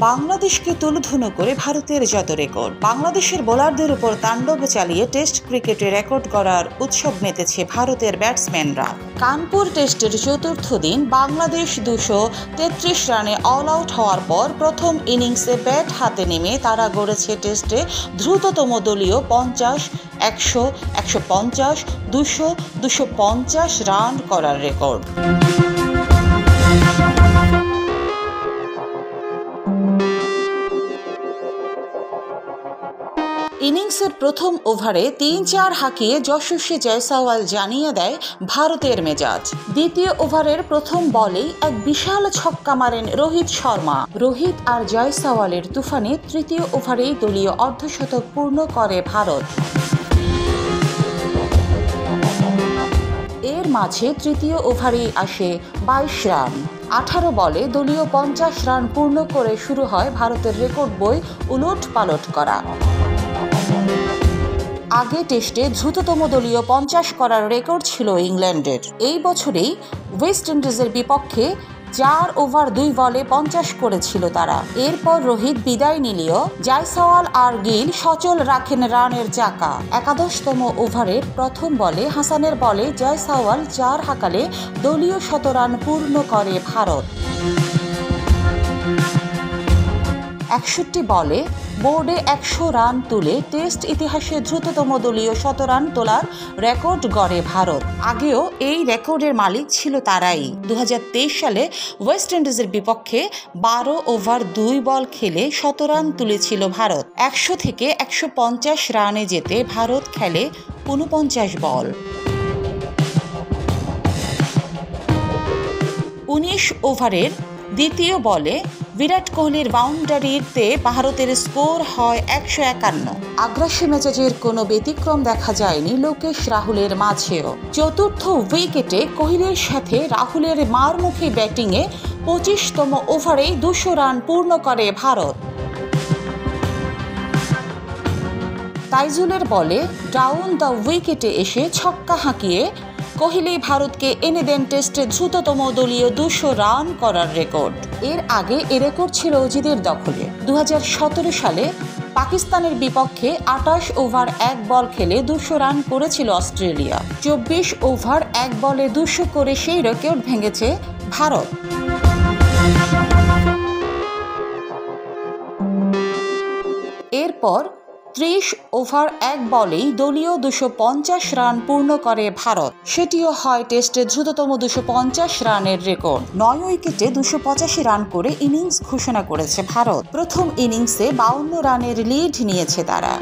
বাংলাদেশকে তুলোধুনো করে ভারতের যত রেকর্ড। বাংলাদেশের বোলারদের উপর তাণ্ডব চালিয়ে টেস্ট ক্রিকেটে রেকর্ড করার উৎসব মেতেছে ভারতের ব্যাটসম্যানরা। কানপুর টেস্টের চতুর্থ দিন বাংলাদেশ 233 রানে অল আউট হওয়ার পর প্রথম ইনিংসে ব্যাট হাতে নেমে তারা গড়েছে টেস্টে দ্রুততম দলীয় 50, 100, 150, 200, 250 রান করার রেকর্ড। ইনিংসের প্রথম ওভারে 3-4 হাঁকিয়ে যশস্বী জয়সওয়াল জানিয়ে দেয় ভারতের মেজাজ। দ্বিতীয় ওভারের প্রথম বলেই এক বিশাল ছক্কা মারেন রোহিত শর্মা। রোহিত আর জয়সওয়ালের তুফানে তৃতীয় ওভারেই দলীয় অর্ধশতক পূর্ণ করে ভারত। এর মাঝে তৃতীয় ওভারেই আসে 22 রান। 18 বলে দলীয় 50 রান পূর্ণ করে শুরু হয় ভারতের রেকর্ড বই উলট পালট করা। আগে টেস্টে দ্রুততম দলীয় 50 করার রেকর্ড ছিল ইংল্যান্ডের। এই বছরেই ওয়েস্ট ইন্ডিজের বিপক্ষে 4 ওভার 2 বলে 50 করেছিল তারা। এরপর রোহিত বিদায় নিলেও জয়সওয়াল আর গিল সচল রাখেন রানের চাকা। 11তম ওভারের প্রথম বলে হাসানের বলে জয়সওয়াল 4 হাঁকালে দলীয় 100 রান পূর্ণ করে ভারত। 61 বলে বোর্ডে 100 রান তুলে টেস্ট ইতিহাসে দ্রুততম দলীয় 100 রান তোলার রেকর্ড গড়ে ভারত। আগেও এই রেকর্ডের মালিক ছিল তারাই। 2023 সালে ওয়েস্ট ইন্ডিজের বিপক্ষে 12 ওভার 2 বল খেলে 100 রান তুলেছিল ভারত। 100 থেকে 150 রানে যেতে ভারত খেলে 49 বল। 19 ওভারের দ্বিতীয় বলে বিরাট কোহলির বাউন্ডারিতে ভারতের স্কোর হয় 151। আগ্রাসী মেজাজের কোনো ব্যতিক্রম দেখা যায়নি লোকেশ রাহুলের মাঝেও। চতুর্থ উইকেটে কোহলির সাথে রাহুলের মারমুখী ব্যাটিংয়ে 25তম ওভারেই 200 রান পূর্ণ করে ভারত। তাইজুলের বলে ডাউন দ্য উইকেটে এসে ছক্কা হাঁকিয়ে কোহলি ভারতকে এনে দেন টেস্টে দ্রুততম দলীয় 200 রান করার রেকর্ড। এর আগে এ রেকর্ড ছিল অজিদের দখলে। 2017 সালে পাকিস্তানের বিপক্ষে 28 ওভার 1 বল খেলে 200 রান করেছিল অস্ট্রেলিয়া। 24 ওভার 1 বলে 200 করে সেই রেকর্ড ভেঙেছে ভারত। এরপর 30 ওভার 1 বলেই দলীয় 250 রান পূর্ণ করে ভারত। সেটিও হয় টেস্টে দ্রুততম 250 রানের রেকর্ড। 9 উইকেটে 285 রান করে ইনিংস ঘোষণা করেছে ভারত। প্রথম ইনিংসে 52 রানের লিড নিয়েছে তারা।